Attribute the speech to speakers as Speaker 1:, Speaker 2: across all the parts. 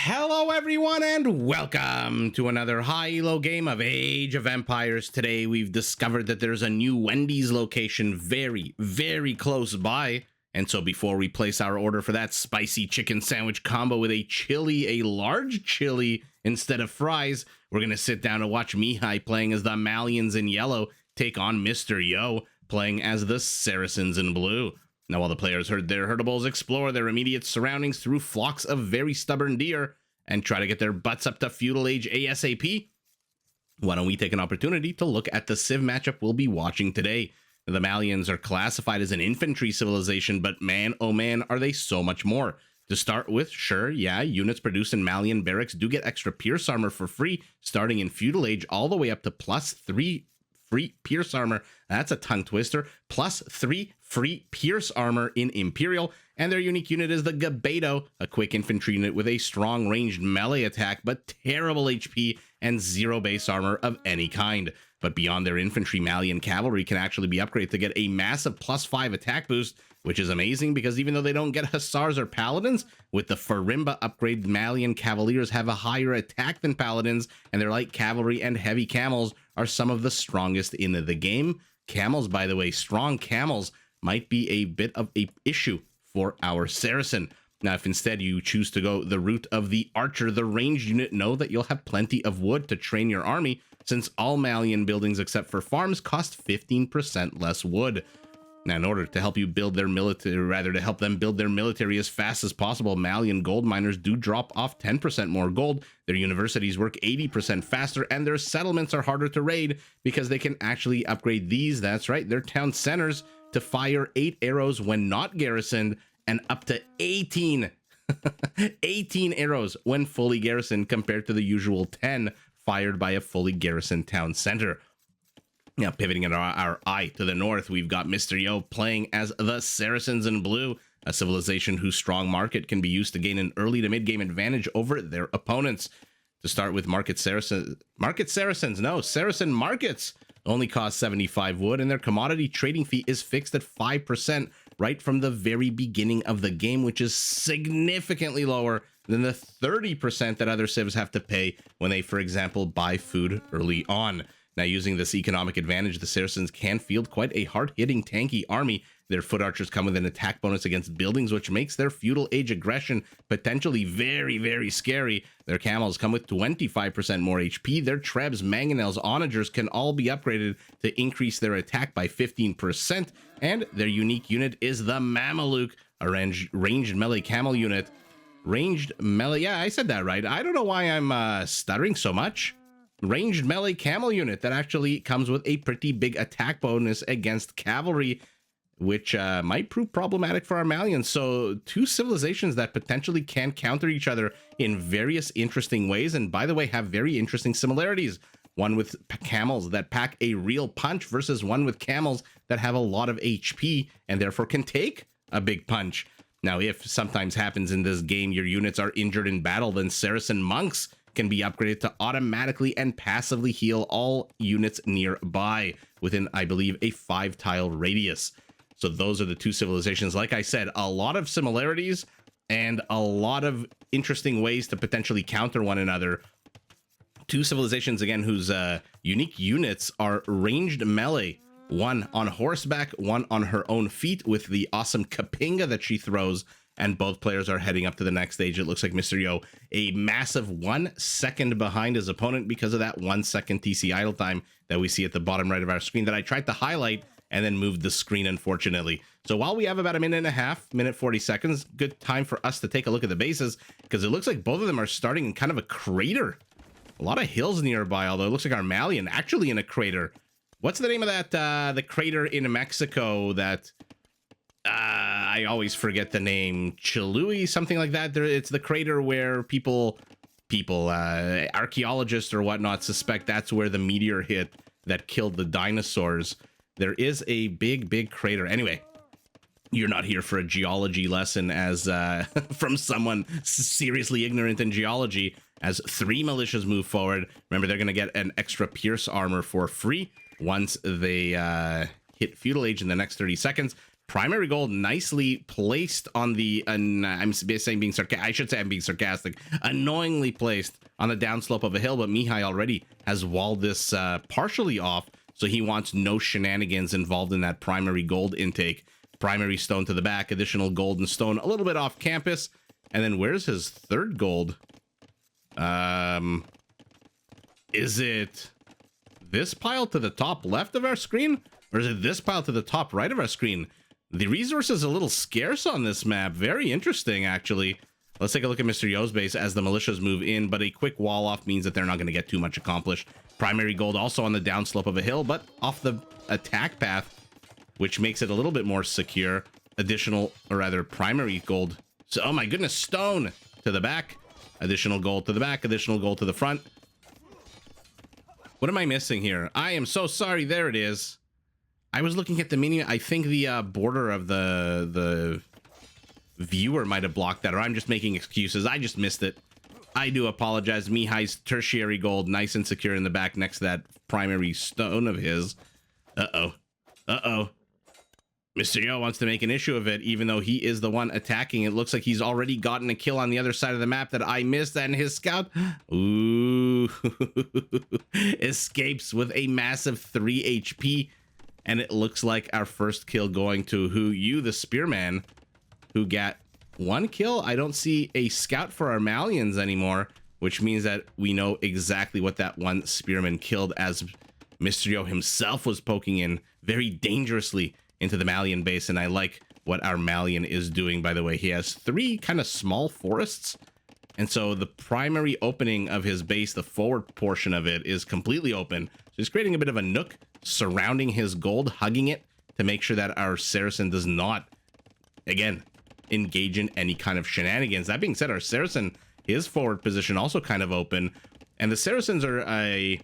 Speaker 1: Hello everyone and welcome to another high elo game of Age of Empires. Today we've discovered that there's a new Wendy's location very close by. And so before we place our order for that spicy chicken sandwich combo with a large chili instead of fries, we're going to sit down and watch Mihai playing as the Malians in yellow take on Mr. Yo playing as the Saracens in blue. Now, while the players herd their herdables explore their immediate surroundings through flocks of very stubborn deer and try to get their butts up to Feudal Age ASAP, why don't we take an opportunity to look at the civ matchup we'll be watching today. The Malians are classified as an infantry civilization, but man, oh man, are they so much more. To start with, sure, yeah, units produced in Malian barracks do get extra pierce armor for free, starting in Feudal Age all the way up to +3 free pierce armor. That's a tongue twister. +3 free pierce armor in Imperial, and their unique unit is the Gabedo, a quick infantry unit with a strong ranged melee attack, but terrible HP and 0 base armor of any kind. But beyond their infantry, Malian cavalry can actually be upgraded to get a massive +5 attack boost, which is amazing because even though they don't get hussars or paladins, with the Farimba upgrade, Malian cavaliers have a higher attack than paladins, and their light cavalry and heavy camels are some of the strongest in the game. Camels, by the way, strong camels might be a bit of a issue for our Saracen. Now, if instead you choose to go the route of the archer, the ranged unit, know that you'll have plenty of wood to train your army, since all Malian buildings except for farms cost 15% less wood. Now, in order to help you build their military, to help them build their military as fast as possible, Malian gold miners do drop off 10% more gold, their universities work 80% faster, and their settlements are harder to raid because they can actually upgrade these, that's right, their town centers, to fire 8 arrows when not garrisoned, and up to 18 arrows when fully garrisoned, compared to the usual 10 fired by a fully garrisoned town center. Now, pivoting our eye to the north, we've got Mr. Yo playing as the Saracens in blue, a civilization whose strong market can be used to gain an early to mid-game advantage over their opponents. To start with, Saracen markets only cost 75 wood, and their commodity trading fee is fixed at 5% right from the very beginning of the game, which is significantly lower than the 30% that other civs have to pay when they, for example, buy food early on. Now, using this economic advantage, the Saracens can field quite a hard-hitting tanky army. Their foot archers come with an attack bonus against buildings, which makes their Feudal Age aggression potentially very scary. Their camels come with 25% more HP. Their trebs, mangonels, onagers can all be upgraded to increase their attack by 15%. And their unique unit is the Mameluke, a ranged melee camel unit. Ranged melee, yeah, I said that right. I don't know why I'm stuttering so much. Ranged melee camel unit that actually comes with a pretty big attack bonus against cavalry, which might prove problematic for our Malians. So two civilizations that potentially can counter each other in various interesting ways, and by the way, have very interesting similarities. One with camels that pack a real punch versus one with camels that have a lot of HP and therefore can take a big punch. Now, if sometimes happens in this game, your units are injured in battle, then Saracen monks can be upgraded to automatically and passively heal all units nearby within, I believe, a 5-tile radius. So those are the two civilizations. Like I said, a lot of similarities and a lot of interesting ways to potentially counter one another. Two civilizations, again, whose unique units are ranged melee. One on horseback, one on her own feet with the awesome Kapinga that she throws. And both players are heading up to the next stage. It looks like Mr. Yo a massive 1 second behind his opponent because of that 1 second TC idle time that we see at the bottom right of our screen that I tried to highlight and then moved the screen, unfortunately. So while we have about a minute and a half, minute 40 seconds, good time for us to take a look at the bases, because it looks like both of them are starting in kind of a crater. A lot of hills nearby, although it looks like our Malian actually in a crater. What's the name of that, the crater in Mexico that... I always forget the name. Chalui, something like that. It's the crater where people, archaeologists or whatnot suspect that's where the meteor hit that killed the dinosaurs. There is a big crater. Anyway, you're not here for a geology lesson as from someone seriously ignorant in geology. As 3 militias move forward, remember they're going to get an extra pierce armor for free once they hit Feudal Age in the next 30 seconds. Primary gold nicely placed on the, I'm saying being sarcastic, I should say I'm being sarcastic, annoyingly placed on the downslope of a hill, but Mihai already has walled this partially off, so he wants no shenanigans involved in that primary gold intake. Primary stone to the back, additional gold and stone a little bit off campus, and then where's his third gold? Is it this pile to the top left of our screen, or is it this pile to the top right of our screen? The resource is a little scarce on this map. Very interesting, actually. Let's take a look at Mr. Yo's base as the militias move in, but a quick wall off means that they're not going to get too much accomplished. Primary gold also on the downslope of a hill, but off the attack path, which makes it a little bit more secure. Additional, or rather primary gold. So, oh my goodness, stone to the back. Additional gold to the back, additional gold to the front. What am I missing here? I am so sorry. There it is. I was looking at the menu. I think the border of the viewer might have blocked that, or I'm just making excuses. I just missed it. I do apologize. Mihai's tertiary gold, nice and secure in the back next to that primary stone of his. Uh-oh. Uh-oh. Mr. Yo wants to make an issue of it, even though he is the one attacking. It looks like he's already gotten a kill on the other side of the map that I missed, and his scout, ooh, escapes with a massive 3 HP. And it looks like our first kill going to who? You, the spearman, who got 1 kill. I don't see a scout for our Malians anymore, which means that we know exactly what that one spearman killed, as Mr. Yo himself was poking in very dangerously into the Malian base. And I like what our Malian is doing, by the way. He has 3 kind of small forests. And so the primary opening of his base, the forward portion of it, is completely open. So he's creating a bit of a nook surrounding his gold, hugging it to make sure that our Saracen does not, again, engage in any kind of shenanigans. That being said, our Saracen, his forward position also kind of open, and the Saracens are a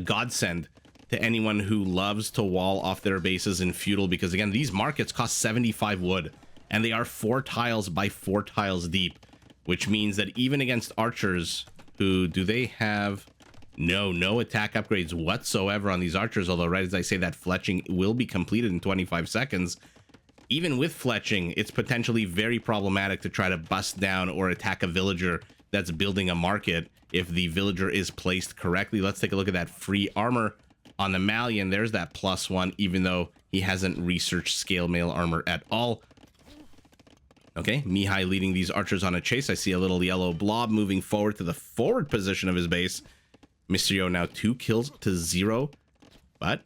Speaker 1: godsend to anyone who loves to wall off their bases in Feudal, because again, these markets cost 75 wood, and they are 4 tiles by 4 tiles deep, which means that even against archers who, do they have... No attack upgrades whatsoever on these archers, although right as I say that, fletching will be completed in 25 seconds. Even with fletching, it's potentially very problematic to try to bust down or attack a villager that's building a market if the villager is placed correctly. Let's take a look at that free armor on the Malian. There's that +1, even though he hasn't researched scale mail armor at all. Okay, Mihai leading these archers on a chase. I see a little yellow blob moving forward to the forward position of his base. Mr. Yo now 2 kills to 0, but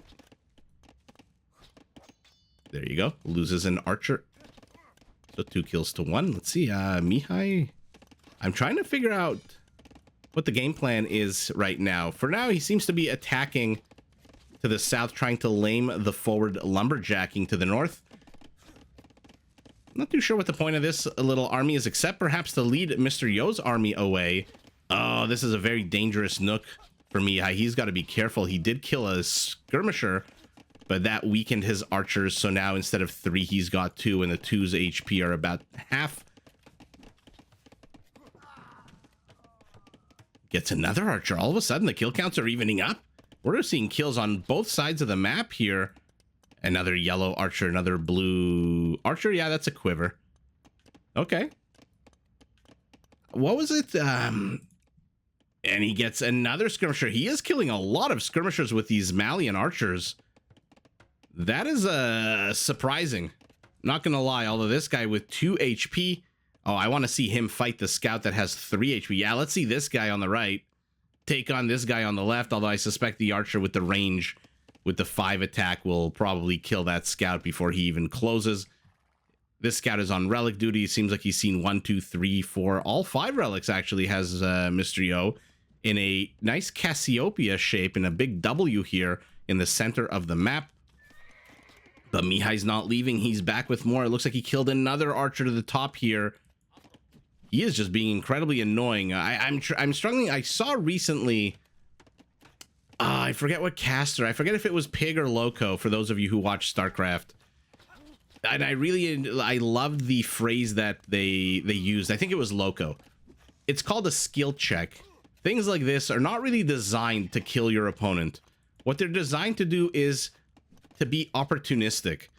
Speaker 1: there you go. Loses an archer. So 2 kills to 1. Let's see, Mihai. I'm trying to figure out what the game plan is right now. For now, he seems to be attacking to the south, trying to lame the forward lumberjacking to the north. I'm not too sure what the point of this little army is, except perhaps to lead Mr. Yo's army away. Oh, this is a very dangerous nook for Mihai. He's got to be careful. He did kill a skirmisher, but that weakened his archers. So now instead of 3, he's got 2, and the 2's HP are about half. Gets another archer. All of a sudden, the kill counts are evening up. We're seeing kills on both sides of the map here. Another yellow archer, another blue archer. Yeah, that's a quiver. Okay. What was it? And he gets another skirmisher. He is killing a lot of skirmishers with these Malian archers. That is surprising. Not gonna lie, although this guy with 2 HP. Oh, I want to see him fight the scout that has 3 HP. Yeah, let's see this guy on the right take on this guy on the left, although I suspect the archer with the range with the 5 attack will probably kill that scout before he even closes. This scout is on relic duty. It seems like he's seen 1, 2, 3, 4, all 5 relics actually has Mr. Yo in a nice Cassiopeia shape in a big W here in the center of the map. But Mihai's not leaving. He's back with more. It looks like he killed another archer to the top here. He is just being incredibly annoying. I'm struggling. I saw recently, I forget what caster. I forget if it was Pig or Loco, for those of you who watch StarCraft. And I loved the phrase that they used. I think it was Loco. It's called a skill check. Things like this are not really designed to kill your opponent. What they're designed to do is to be opportunistic.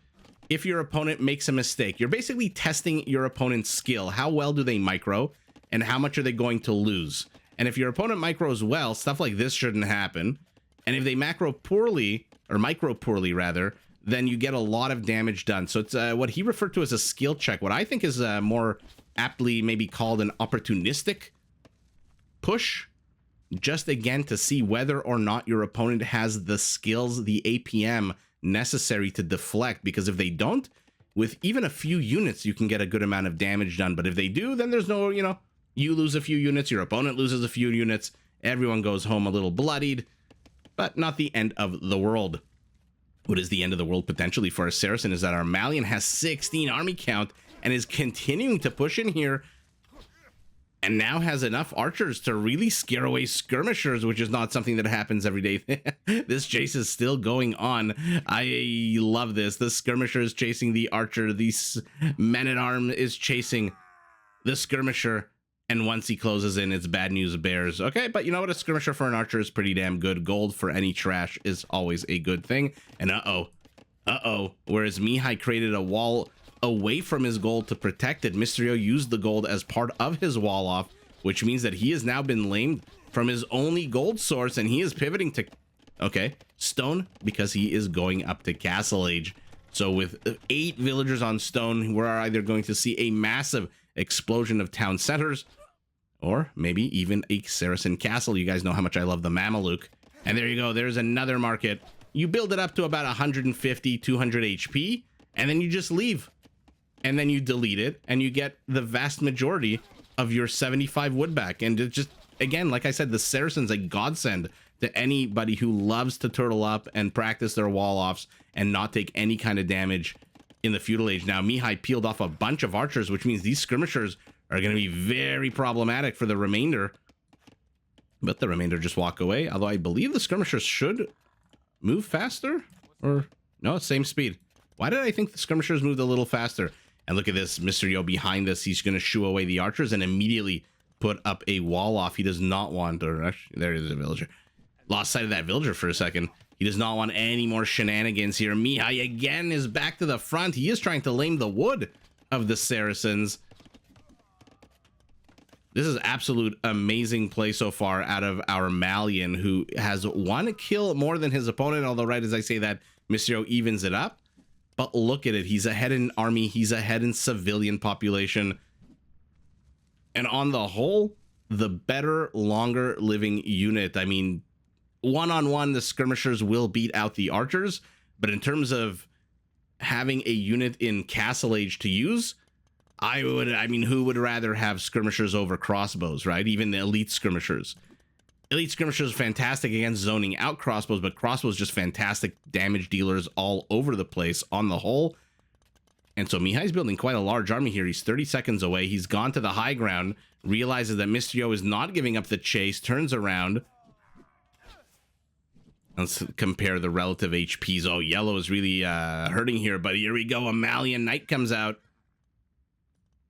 Speaker 1: if your opponent makes a mistake. You're basically testing your opponent's skill. How well do they micro, and how much are they going to lose? And if your opponent micros well, stuff like this shouldn't happen. And if they macro poorly, or micro poorly rather, then you get a lot of damage done. So it's what he referred to as a skill check. What I think is more aptly maybe called an opportunistic push. Just again to see whether or not your opponent has the skills, the APM necessary to deflect. Because if they don't, with even a few units, you can get a good amount of damage done. But if they do, then there's no, you lose a few units, your opponent loses a few units, everyone goes home a little bloodied, but not the end of the world. What is the end of the world potentially for a Saracen is that our Malian has 16 army count and is continuing to push in here, and now has enough archers to really scare away skirmishers, which is not something that happens every day. This chase is still going on. I love this. The skirmisher is chasing the archer. The man-at-arm is chasing the skirmisher. And once he closes in, it's bad news bears. Okay, but you know what? A skirmisher for an archer is pretty damn good. Gold for any trash is always a good thing. And whereas Mihai created a wall away from his gold to protect it, Mysterio used the gold as part of his wall off, which means that he has now been lamed from his only gold source, and he is pivoting to, stone, because he is going up to Castle Age. So with 8 villagers on stone, we're either going to see a massive explosion of town centers, or maybe even a Saracen castle. You guys know how much I love the Mameluke. And there you go. There's another market. You build it up to about 150, 200 HP, and then you just leave. And then you delete it, and you get the vast majority of your 75 wood back. And it just, again, like I said, the Saracen's a godsend to anybody who loves to turtle up and practice their wall offs and not take any kind of damage in the Feudal Age. Now, Mihai peeled off a bunch of archers, which means these skirmishers are going to be very problematic for the remainder. But the remainder just walk away. Although I believe the skirmishers should move faster. Or, no, same speed. Why did I think the skirmishers moved a little faster? And look at this, Mysterio behind this. He's going to shoo away the archers and immediately put up a wall off. He does not want, or actually, there is a villager. Lost sight of that villager for a second. He does not want any more shenanigans here. Mihai again is back to the front. He is trying to lame the wood of the Saracens. This is absolute amazing play so far out of our Malian, who has 1 kill more than his opponent. Although right as I say that, Mysterio evens it up. But look at it. He's ahead in army. He's ahead in civilian population. And on the whole, the better, longer living unit. I mean, one-on-one, the skirmishers will beat out the archers. But in terms of having a unit in Castle Age to use, who would rather have skirmishers over crossbows, right? Even the elite skirmishers. Elite skirmishers are fantastic against zoning out crossbows, but crossbows just fantastic damage dealers all over the place on the whole. And so Mihai's building quite a large army here. He's 30 seconds away. He's gone to the high ground, realizes that Mysterio is not giving up the chase, turns around. Let's compare the relative HPs. Oh, yellow is really hurting here, but here we go. A Malian Knight comes out.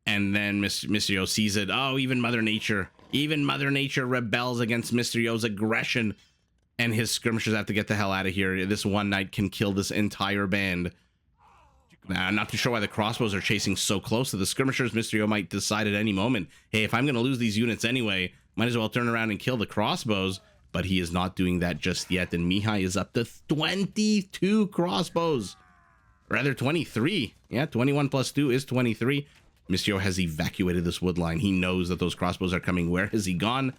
Speaker 1: And then Mysterio sees it. Oh, even Mother Nature rebels against Mysterio's aggression. And his skirmishers have to get the hell out of here. This one knight can kill this entire band. Now, I'm not too sure why the crossbows are chasing so close to the skirmishers. Mysterio might decide at any moment, hey, if I'm going to lose these units anyway, might as well turn around and kill the crossbows. But he is not doing that just yet. And Mihai is up to 22 crossbows. Rather, 23. Yeah, 21 plus 2 is 23. Mysterio has evacuated this wood line. He knows that those crossbows are coming. Where has he gone?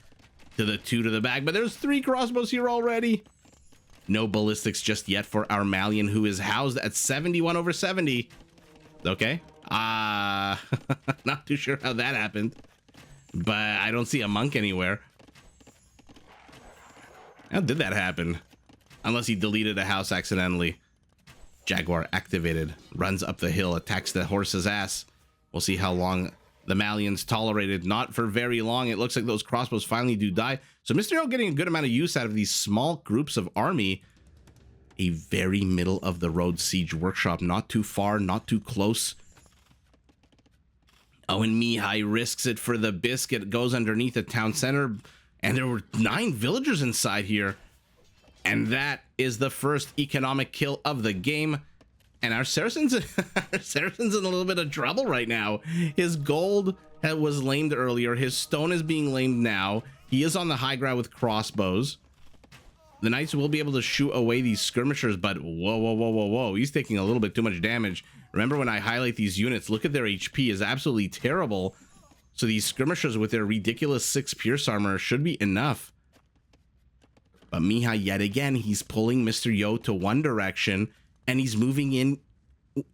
Speaker 1: To the 2 to the back. But there's 3 crossbows here already. No ballistics just yet for our Malian, who is housed at 71 over 70. Okay. Not too sure how that happened. But I don't see a monk anywhere. How did that happen? Unless he deleted a house accidentally. Jaguar activated. Runs up the hill. Attacks the horse's ass. We'll see how long the Malians tolerated. Not for very long. It looks like those crossbows finally do die. So Mysterio getting a good amount of use out of these small groups of army. A very middle of the road siege workshop. Not too far, not too close. Oh, and Mihai risks it for the biscuit. Goes underneath the town center. And there were 9 villagers inside here. And that is the first economic kill of the game. And our Saracens, our Saracens in a little bit of trouble right now. His gold was lamed earlier. His stone is being lamed now. He is on the high ground with crossbows. The knights will be able to shoot away these skirmishers, but whoa, whoa, whoa, whoa, whoa. He's taking a little bit too much damage. Remember when I highlight these units, look at their HP is absolutely terrible. So these skirmishers with their ridiculous 6 pierce armor should be enough. But Mihai, yet again, he's pulling Mr. Yo to one direction, and he's moving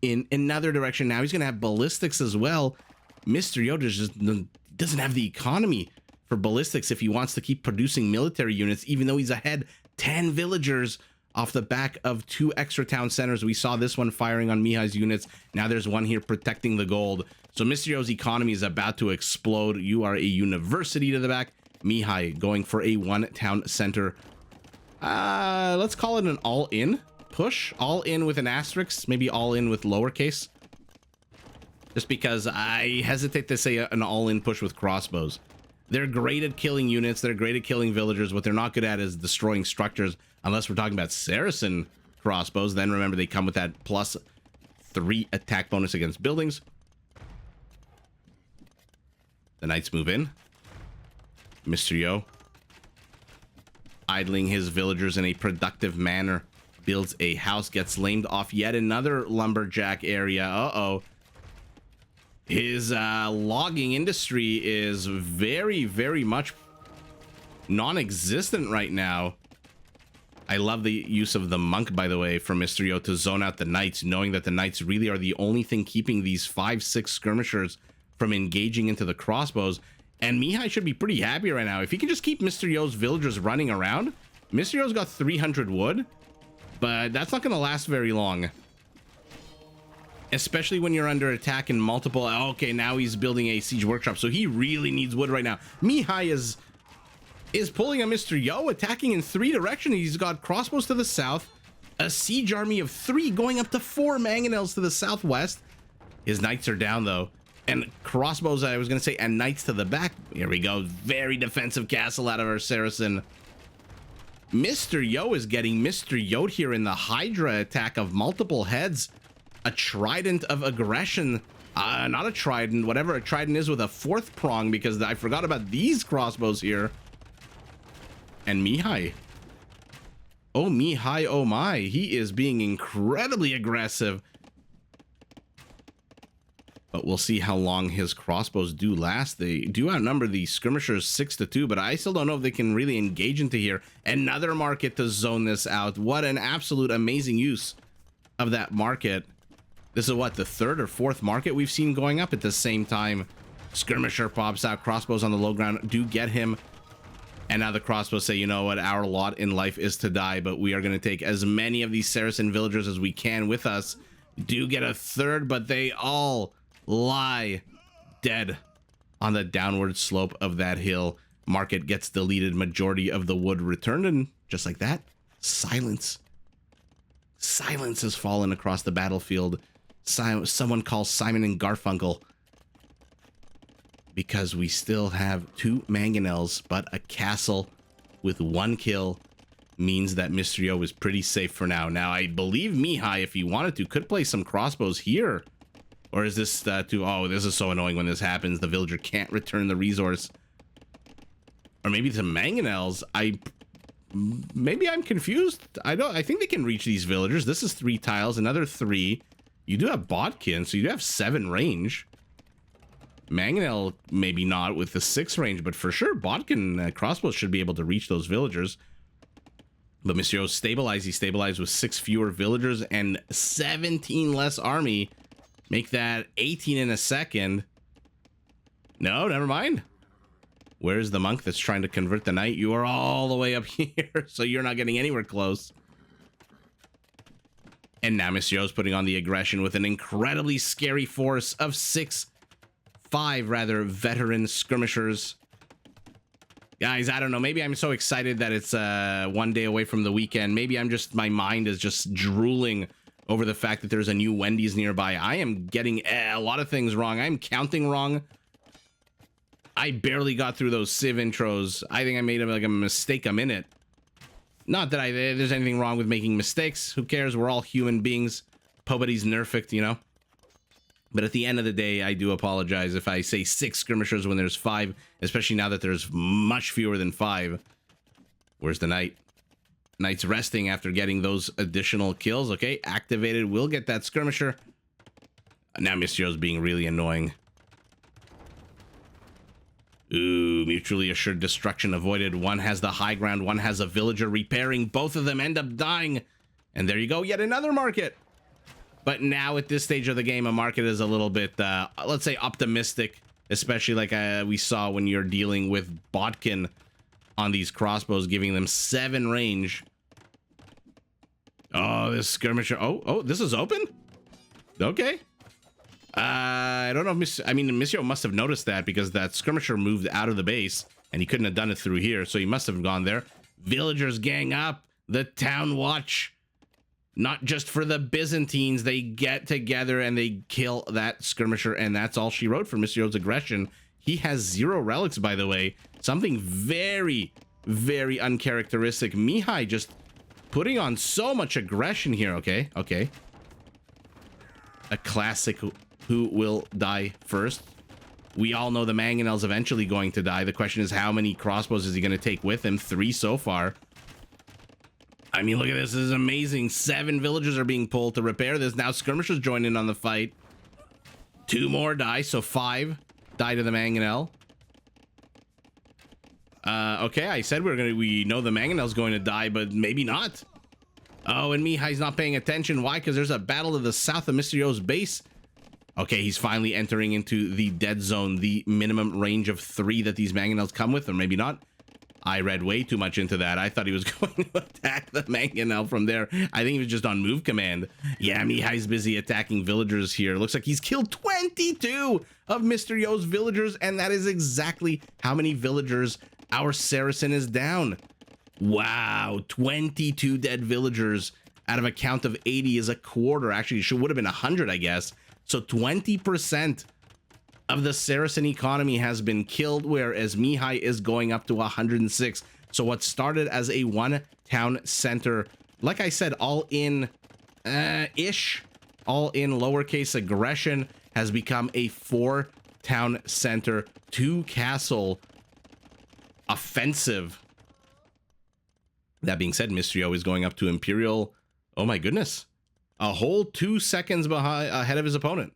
Speaker 1: in another direction. Now he's going to have ballistics as well. Mr. Yo just doesn't have the economy for ballistics if he wants to keep producing military units, even though he's ahead 10 villagers off the back of 2 extra town centers. We saw this one firing on Mihai's units. Now there's one here protecting the gold. So Mr. Yo's economy is about to explode. You are a university to the back. Mihai going for a 1 town center. Let's call it an all-in push. All-in with an asterisk. Maybe all-in with lowercase. Just because I hesitate to say an all-in push with crossbows. They're great at killing units. They're great at killing villagers. What they're not good at is destroying structures. Unless we're talking about Saracen crossbows. Then remember, they come with that +3 attack bonus against buildings. The knights move in. Mr. Yo, idling his villagers in a productive manner, builds a house, gets lamed off yet another lumberjack area. Uh-oh. His logging industry is very, very much non-existent right now. I love the use of the monk, by the way, from Mr. Yo to zone out the knights, knowing that the knights really are the only thing keeping these 5-6 skirmishers from engaging into the crossbows. And Mihai should be pretty happy right now. If he can just keep Mr. Yo's villagers running around. Mr. Yo's got 300 wood, but that's not going to last very long. Especially when you're under attack in multiple... Okay, now he's building a siege workshop, so he really needs wood right now. Mihai is pulling a Mr. Yo, attacking in 3 directions. He's got crossbows to the south, a siege army of 3 going up to 4 mangonels to the southwest. His knights are down, though. And crossbows, I was going to say, and knights to the back. Here we go. Very defensive castle out of our Saracen. Mr. Yo is getting Mr. Yo here in the Hydra attack of multiple heads. A trident of aggression. Not a trident, whatever a trident is with a 4th prong, because I forgot about these crossbows here. And Mihai. Oh, Mihai, oh my. He is being incredibly aggressive. But we'll see how long his crossbows do last. They do outnumber the skirmishers 6-2, but I still don't know if they can really engage into here. Another market to zone this out. What an absolute amazing use of that market. This is what, the 3rd or 4th market we've seen going up at the same time. Skirmisher pops out. Crossbows on the low ground do get him. And now the crossbows say, you know what, our lot in life is to die, but we are going to take as many of these Saracen villagers as we can with us. We do get a 3rd, but they all lie dead on the downward slope of that hill. Market gets deleted, majority of the wood returned, and just like that, silence has fallen across the battlefield. Someone calls Simon and Garfunkel, because we still have 2 mangonels, but a castle with 1 kill means that Mr. Yo is pretty safe for now. Now I believe Mihai, if he wanted to, could play some crossbows here. Or is this too... Oh, this is so annoying when this happens. The villager can't return the resource. Or maybe some mangonels. Maybe I'm confused. I think they can reach these villagers. This is 3 tiles, another 3. You do have Bodkin, so you do have 7 range. Mangonel, maybe not with the 6 range, but for sure, Bodkin crossbows should be able to reach those villagers. But Mr. Yo stabilized. He stabilized with 6 fewer villagers and 17 less army. Make that 18 in a second. No, never mind. Where's the monk that's trying to convert the knight? You are all the way up here, so you're not getting anywhere close. And now Mr. Yo's putting on the aggression with an incredibly scary force of 5 veteran skirmishers. Guys, I don't know. Maybe I'm so excited that it's 1 day away from the weekend. Maybe my mind is just drooling over the fact that there's a new Wendy's nearby. I am getting a lot of things wrong. I'm counting wrong. I barely got through those Civ intros. I think I made like a mistake a minute. Not that there's anything wrong with making mistakes. Who cares? We're all human beings. Pobody's nerfed, you know. But at the end of the day, I do apologize if I say 6 skirmishers when there's 5, especially now that there's much fewer than 5. Where's the knight? Knight's resting after getting those additional kills. Okay, activated. We'll get that skirmisher. Now Mysterio's being really annoying. Ooh, mutually assured destruction avoided. One has the high ground, one has a villager repairing. Both of them end up dying. And there you go, yet another market. But now at this stage of the game, a market is a little bit, let's say, optimistic. Especially like we saw when you're dealing with Botkin on these crossbows, giving them 7 range. Oh, this skirmisher. Oh, this is open? Okay. I don't know if Missio must have noticed that because that skirmisher moved out of the base and he couldn't have done it through here, so he must have gone there. Villagers gang up. The town watch. Not just for the Byzantines. They get together and they kill that skirmisher, and that's all she wrote for Missio's aggression. He has 0 relics, by the way. Something very, very uncharacteristic. Mihai just putting on so much aggression here. Okay. A classic who will die first. We all know the Mangonel's eventually going to die. The question is, how many crossbows is he going to take with him? 3 so far. I mean, look at this. This is amazing. 7 villagers are being pulled to repair this. Now skirmishers join in on the fight. 2 more die, so 5 die to the Mangonel. Okay, I said we know the Mangonel's going to die, but maybe not. Oh, and Mihai's not paying attention. Why? Because there's a battle to the south of Mysterio's base. Okay, he's finally entering into the dead zone, the minimum range of 3 that these Mangonels come with, or maybe not. I read way too much into that. I thought he was going to attack the Mangonel from there. I think he was just on move command. Yeah, Mihai's busy attacking villagers here. Looks like he's killed 22 of Mysterio's villagers, and that is exactly how many villagers our Saracen is down. Wow, 22 dead villagers out of a count of 80 is a quarter. Actually, it would have been 100, I guess. So 20% of the Saracen economy has been killed, whereas Mihai is going up to 106. So what started as a 1 town center, like I said, all in all in lowercase aggression, has become a 4 town center, 2 castle offensive. That being said, Mysterio is going up to Imperial. Oh my goodness. A whole 2 seconds ahead of his opponent.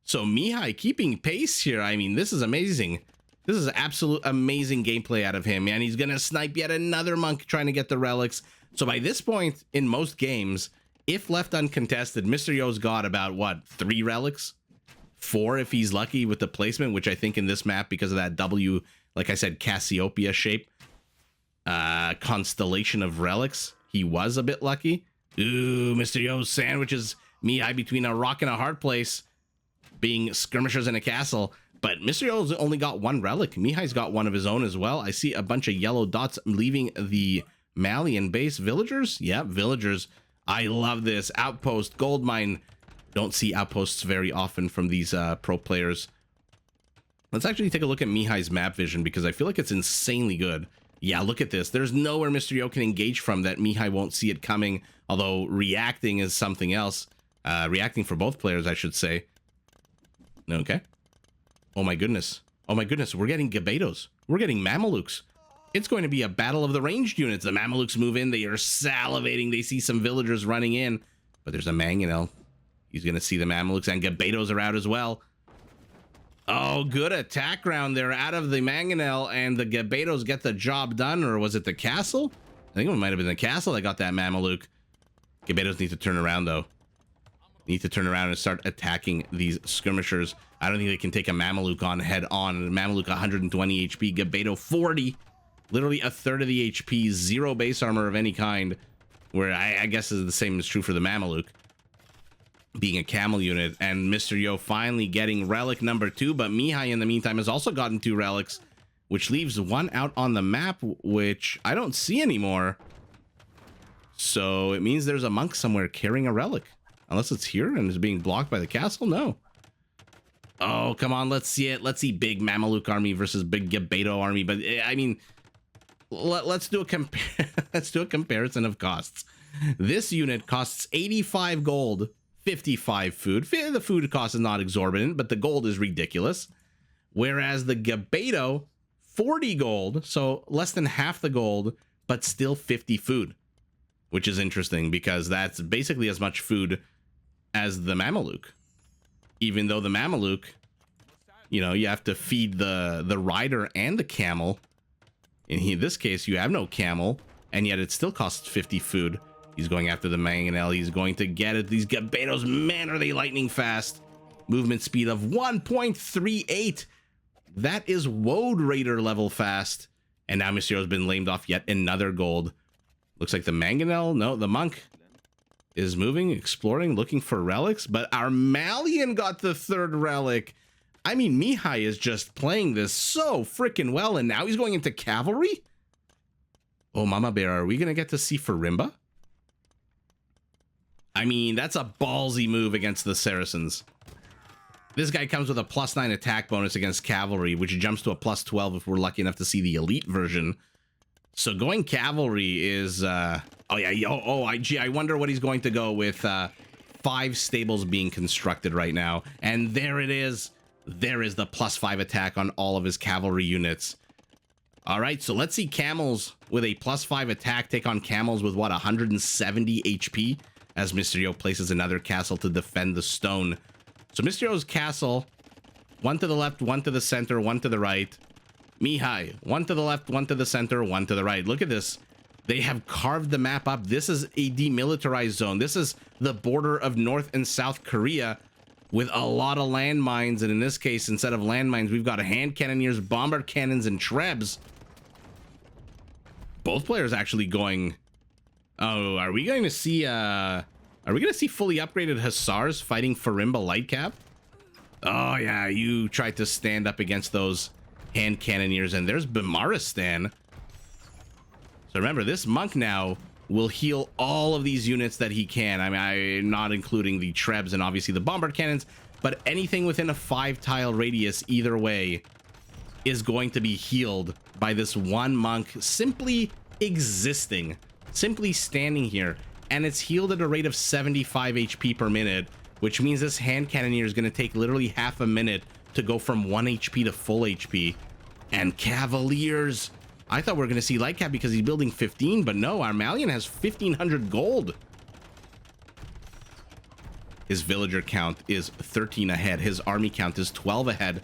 Speaker 1: So Mihai keeping pace here. I mean, this is amazing. This is absolute amazing gameplay out of him, man. He's going to snipe yet another monk trying to get the relics. So by this point in most games, if left uncontested, Mysterio's got about, what, 3 relics? 4 if he's lucky with the placement, which I think in this map, because of that W, like I said, Cassiopeia shape, constellation of relics, he was a bit lucky. Ooh, Mysterio sandwiches Mihai between a rock and a hard place, being skirmishers in a castle. But Mysterio's only got 1 relic. Mihai's got 1 of his own as well. I see a bunch of yellow dots leaving the Malian base. Villagers? Yeah, villagers. I love this. Outpost, gold mine. Don't see outposts very often from these pro players. Let's actually take a look at Mihai's map vision, because I feel like it's insanely good. Yeah, look at this. There's nowhere Mysterio can engage from that Mihai won't see it coming. Although reacting is something else. Reacting for both players, I should say. Okay. Oh my goodness. Oh my goodness. We're getting Gabetos. We're getting Mamelukes. It's going to be a battle of the ranged units. The Mamelukes move in. They are salivating. They see some villagers running in. But there's a Mangonel. He's going to see the Mamelukes, and Gabetos are out as well. Oh, good attack round there out of the Mangonel, and the Gabetos get the job done. Or was it the castle? I think it might have been the castle that got that Mameluke. Gabetos need to turn around, though. Need to turn around and start attacking these skirmishers. I don't think they can take a Mameluke on head on. Mameluke 120 HP, Gabeto 40. Literally a third of the HP, 0 base armor of any kind. Where I guess is the same is true for the Mameluke, being a camel unit. And Mr. Yo finally getting relic number 2, but Mihai in the meantime has also gotten 2 relics, which leaves 1 out on the map, which I don't see anymore. So it means there's a monk somewhere carrying a relic. Unless it's here and is being blocked by the castle? No. Oh, come on, let's see it. Let's see big Mameluke army versus big Gabeto army. But I mean, let's do a let's do a comparison of costs. This unit costs 85 gold, 55 food. The food cost is not exorbitant, but the gold is ridiculous. Whereas the Gabeto, 40 gold, so less than half the gold, but still 50 food, which is interesting because that's basically as much food as the Mameluke. Even though the Mameluke, you know, you have to feed the rider and the camel. In this case, you have no camel, and yet it still costs 50 food. He's going after the mangonel. He's going to get it. These Gabetos, man, are they lightning fast. Movement speed of 1.38. That is Woad Raider level fast. And now Mysterio's been lamed off yet another gold. Looks like the mangonel, no, the monk is moving, exploring, looking for relics. But our Malian got the third relic. I mean, Mihai is just playing this so freaking well. And now he's going into cavalry? Oh, Mama Bear, are we going to get to see Farimba? I mean, that's a ballsy move against the Saracens. This guy comes with a +9 attack bonus against cavalry, which jumps to a +12 if we're lucky enough to see the elite version. So going cavalry is, I wonder what he's going to go with 5 stables being constructed right now. And there it is. There is the +5 attack on all of his cavalry units. All right, so let's see camels with a +5 attack take on camels with, what, 170 HP? As Mysterio places another castle to defend the stone. So Mysterio's castle, one to the left, one to the center, one to the right. Mihai, one to the left, one to the center, one to the right. Look at this. They have carved the map up. This is a demilitarized zone. This is the border of North and South Korea with a lot of landmines. And in this case, instead of landmines, we've got hand cannoneers, bombard cannons, and trebs. Both players actually going... Oh, are we going to see fully upgraded Hussars fighting Farimba light cap? Oh yeah, you tried to stand up against those hand cannoneers, and there's Bimaristan. So remember, this monk now will heal all of these units that he can. I mean, I'm not including the trebs and obviously the bombard cannons, but anything within a 5-tile radius either way is going to be healed by this one monk simply existing. Simply standing here, and it's healed at a rate of 75 HP per minute, which means this hand cannoneer is going to take literally half a minute to go from 1 HP to full HP. And Cavaliers, I thought we were going to see light cap because he's building 15, but no, our Malian has 1,500 gold. His villager count is 13 ahead. His army count is 12 ahead.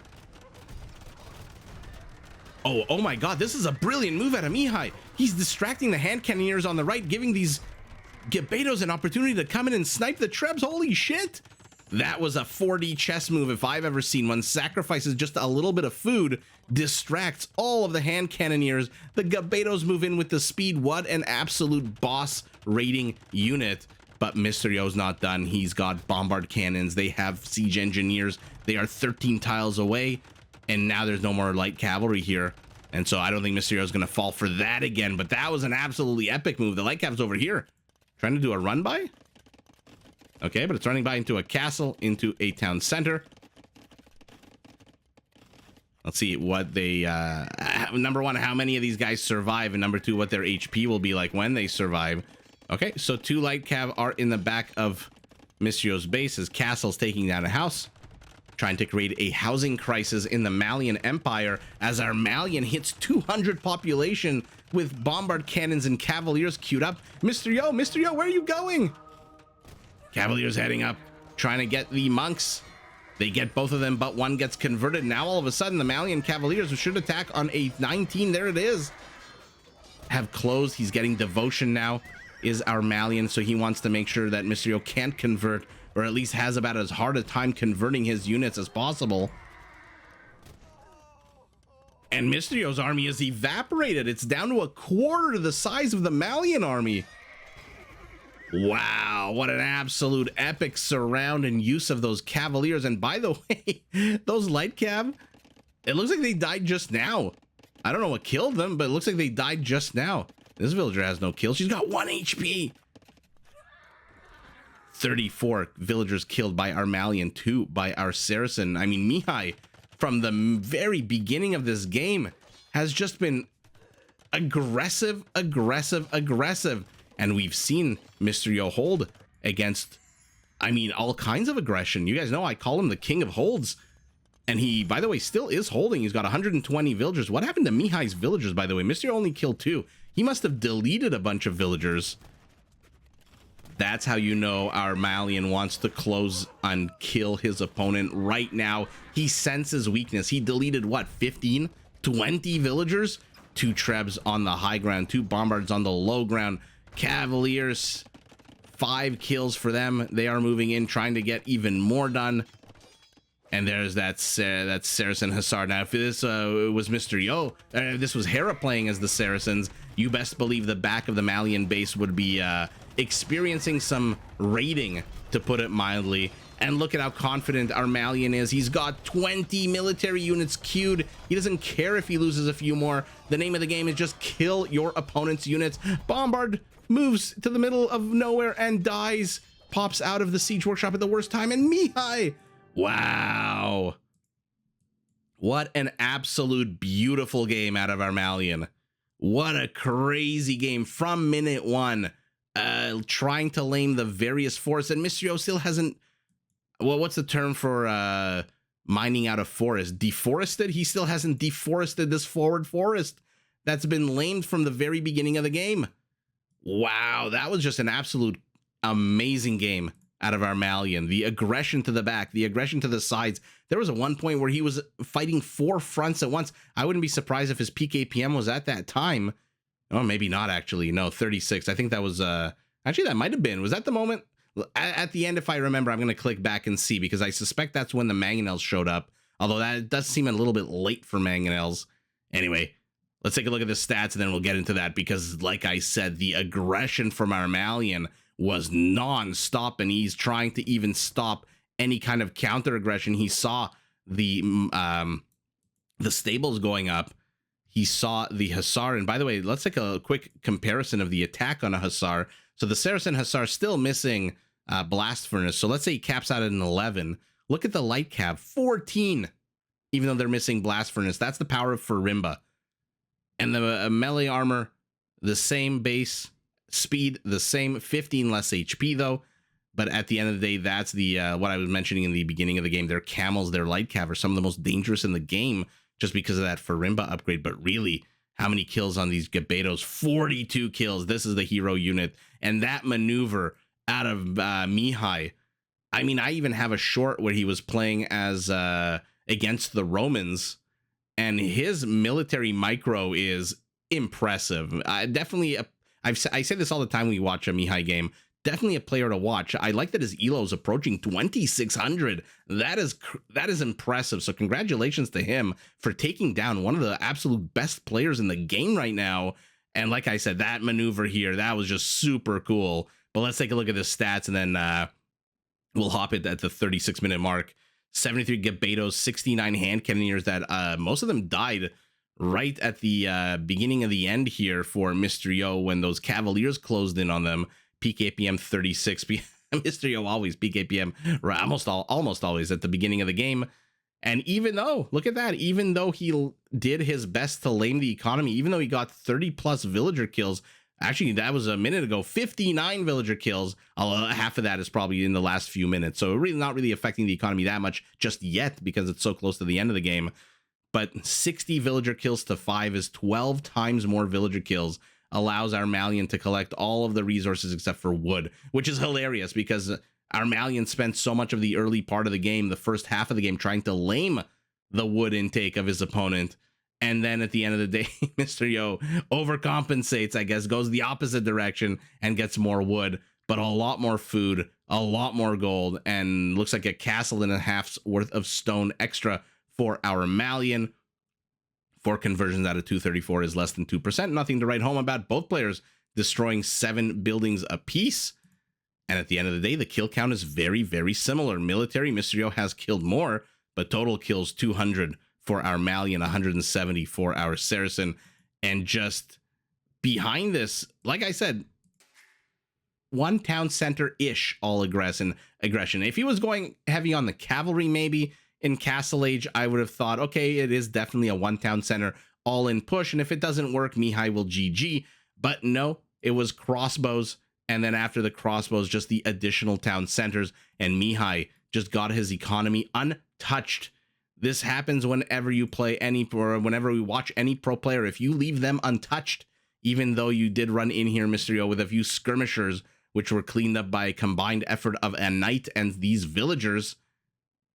Speaker 1: Oh my god, this is a brilliant move out of Mihai. He's distracting the hand cannoneers on the right, giving these Gabetos an opportunity to come in and snipe the trebs. Holy shit! That was a 4D chess move if I've ever seen one. Sacrifices just a little bit of food, distracts all of the hand cannoneers. The Gabetos move in with the speed. What an absolute boss rating unit. But Mysterio's not done. He's got bombard cannons. They have siege engineers. They are 13 tiles away. And now there's no more light cavalry here. And so I don't think Mysterio's going to fall for that again. But that was an absolutely epic move. The light cap's over here. Trying to do a run by? Okay, but it's running by into a castle, into a town center. Let's see what they... number one, how many of these guys survive. And number two, what their HP will be like when they survive. Okay, so 2 light cav are in the back of Mysterio's base. His castle's taking down a house. Trying to create a housing crisis in the Malian Empire as our Malian hits 200 population with bombard cannons and cavaliers queued up. Mysterio, where are you going? Cavaliers heading up, trying to get the monks. They get both of them, but one gets converted. Now all of a sudden, the Malian Cavaliers, who should attack on a 19, there it is, have closed. He's getting devotion now, is our Malian, so he wants to make sure that Mysterio can't convert, or at least has about as hard a time converting his units as possible. And Mysterio's army is evaporated. It's down to a quarter the size of the Malian army. Wow, what an absolute epic surround and use of those Cavaliers. And by the way, those light cav, it looks like they died just now. I don't know what killed them, but it looks like they died just now. This villager has no kill. She's got 1 HP. 34 villagers killed by our Malian, 2 by our Saracen. I mean, Mihai, from the very beginning of this game, has just been aggressive, aggressive, aggressive. And we've seen Mysterio hold against I mean, all kinds of aggression. You guys know I call him the king of holds. And he, by the way, still is holding. He's got 120 villagers. What happened to Mihai's villagers, by the way? Mysterio only killed 2. He must have deleted a bunch of villagers. That's how you know our Malian wants to close and kill his opponent right now. He senses weakness. He deleted, what, 15, 20 villagers? 2 Trebs on the high ground, 2 Bombards on the low ground. Cavaliers, 5 kills for them. They are moving in, trying to get even more done. And there's that Saracen Hussar. Now, if this was Mr. Yo, this was Hera playing as the Saracens, you best believe the back of the Malian base would be experiencing some raiding, to put it mildly. And look at how confident our Malian is. He's got 20 military units queued. He doesn't care if he loses a few more. The name of the game is just kill your opponent's units. Bombard moves to the middle of nowhere and dies. Pops out of the siege workshop at the worst time. And Mihai, wow. What an absolute beautiful game out of our Malian. What a crazy game from minute 1. Trying to lame the various forests. And Mysterio still hasn't... Well, what's the term for mining out of forest? Deforested? He still hasn't deforested this forward forest that's been lamed from the very beginning of the game. Wow, that was just an absolute amazing game out of our Malian. The aggression to the back, the aggression to the sides. There was a one point where he was fighting 4 fronts at once. I wouldn't be surprised if his peak APM was at that time. Oh, maybe not, actually. No, 36. I think that was... Actually, that might have been. Was that the moment? At the end, if I remember, I'm going to click back and see, because I suspect that's when the Mangonels showed up. Although that does seem a little bit late for Mangonels. Anyway, let's take a look at the stats, and then we'll get into that, because like I said, the aggression from our Malian was non-stop, and he's trying to even stop any kind of counter-aggression. He saw the stables going up. He saw the Hussar. And by the way, let's take a quick comparison of the attack on a Hussar. So the Saracen Hussar still missing Blast Furnace. So let's say he caps out at an 11. Look at the Light Cav, 14, even though they're missing Blast Furnace. That's the power of Farimba. And the melee armor, the same base speed, the same 15 less HP though. But at the end of the day, that's the what I was mentioning in the beginning of the game. Their camels, their Light Cav are some of the most dangerous in the game, just because of that Farimba upgrade. But really, how many kills on these Gabetos? 42 kills. This is the hero unit. And that maneuver out of Mihai. I mean, I even have a short where he was playing as against the Romans, and his military micro is impressive. Definitely, I say this all the time when we watch a Mihai game. Definitely a player to watch. I like that his elo is approaching 2,600. That is impressive. So congratulations to him for taking down one of the absolute best players in the game right now. And like I said, that maneuver here, that was just super cool. But let's take a look at the stats, and then we'll hop it at the 36-minute mark. 73 Gabetos, 69 hand cannoneers that most of them died right at the beginning of the end here for Mysterio when those Cavaliers closed in on them. Peak APM 36. Mysterio always peak APM, almost always at the beginning of the game. And even though, look at that, even though he did his best to lame the economy, even though he got 30 plus villager kills, actually that was a minute ago, 59 villager kills, half of that is probably in the last few minutes. So really not really affecting the economy that much just yet, because it's so close to the end of the game. But 60 villager kills to 5 is 12 times more villager kills. Allows our Malian to collect all of the resources except for wood, which is hilarious because our Malian spent so much of the early part of the game, the first half of the game, trying to lame the wood intake of his opponent. And then at the end of the day, Mr. Yo overcompensates, I guess, goes the opposite direction and gets more wood, but a lot more food, a lot more gold, and looks like a castle and a half's worth of stone extra for our Malian. 4 conversions out of 234 is less than 2%. Nothing to write home about. Both players destroying 7 buildings apiece. And at the end of the day, the kill count is very, very similar. Military, Mysterio has killed more, but total kills 200 for our Malian, 170 for our Saracen. And just behind this, like I said, one town center-ish all aggression. If he was going heavy on the cavalry, maybe, in Castle Age, I would have thought, okay, it is definitely a one town center all in push, and if it doesn't work, Mihai will GG. But no, it was crossbows And then after the crossbows, just the additional town centers, and Mihai just got his economy untouched. This happens whenever you play any, or whenever we watch any pro player. If you leave them untouched, even though you did run in here, Mysterio, with a few skirmishers, which were cleaned up by a combined effort of a knight and these villagers.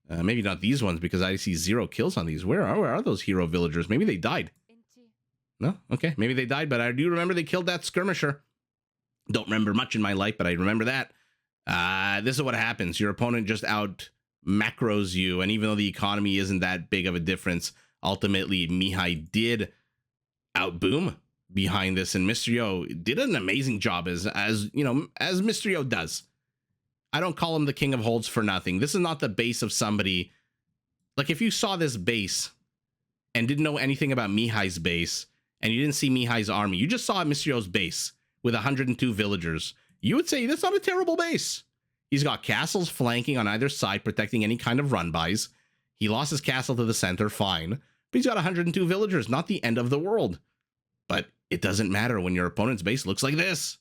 Speaker 1: Maybe not these ones, because I see 0 kills on these. Where are those hero villagers? Maybe they died. No? Okay, maybe they died, but I do remember they killed that skirmisher. Don't remember much in my life, but I remember that. This is what happens. Your opponent just out macros you, and even though the economy isn't that big of a difference, ultimately Mihai did outboom behind this, and Mysterio did an amazing job as you know, as Mysterio does. I don't call him the king of holds for nothing. This is not the base of somebody. Like, if you saw this base and didn't know anything about Mihai's base, and you didn't see Mihai's army, you just saw Mysterio's base with 102 villagers, you would say that's not a terrible base. He's got castles flanking on either side, protecting any kind of run-bys. He lost his castle to the center, fine. But he's got 102 villagers, not the end of the world. But it doesn't matter when your opponent's base looks like this.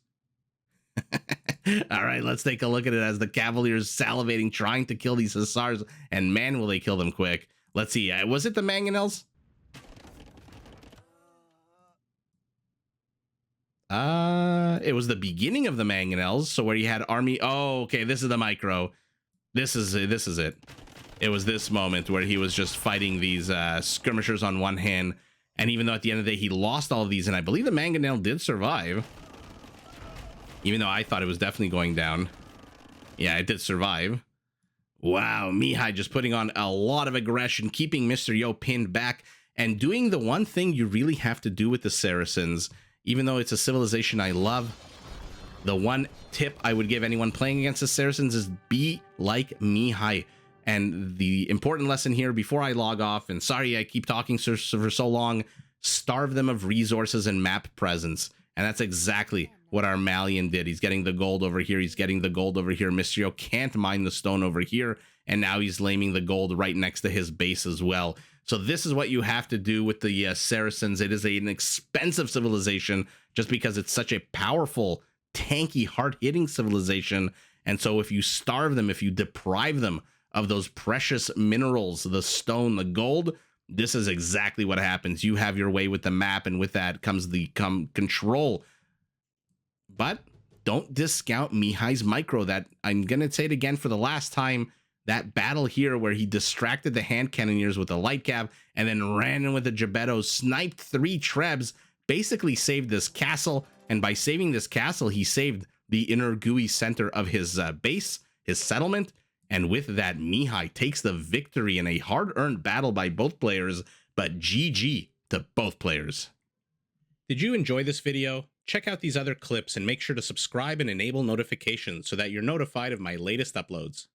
Speaker 1: All right, let's take a look at it as the Cavaliers salivating, trying to kill these Hussars, and man, will they kill them quick. Let's see, was it the Mangonels? It was the beginning of the Mangonels, so where you had army. Oh, okay, this is the micro. This is it. It was this moment where he was just fighting these skirmishers on one hand, and even though at the end of the day he lost all of these, and I believe the Mangonel did survive, even though I thought it was definitely going down. Yeah, it did survive. Wow, Mihai just putting on a lot of aggression, keeping Mr. Yo pinned back, and doing the one thing you really have to do with the Saracens. Even though it's a civilization I love, the one tip I would give anyone playing against the Saracens is be like Mihai. And the important lesson here before I log off, and sorry I keep talking for so long, starve them of resources and map presence. And that's exactly what our Malian did. He's getting the gold over here. He's getting the gold over here. Mysterio can't mine the stone over here. And now he's laming the gold right next to his base as well. So this is what you have to do with the Saracens. It is an expensive civilization just because it's such a powerful, tanky, hard-hitting civilization. And so if you starve them, if you deprive them of those precious minerals, the stone, the gold, this is exactly what happens. You have your way with the map, and with that comes the control. But don't discount Mihai's micro. That, I'm going to say it again for the last time, that battle here where he distracted the hand cannoneers with a light cav and then ran in with the Gebetto, sniped 3 trebs, basically saved this castle. And by saving this castle, he saved the inner gooey center of his base, his settlement. And with that, Mihai takes the victory in a hard-earned battle by both players, but GG to both players. Did you enjoy this video? Check out these other clips and make sure to subscribe and enable notifications so that you're notified of my latest uploads.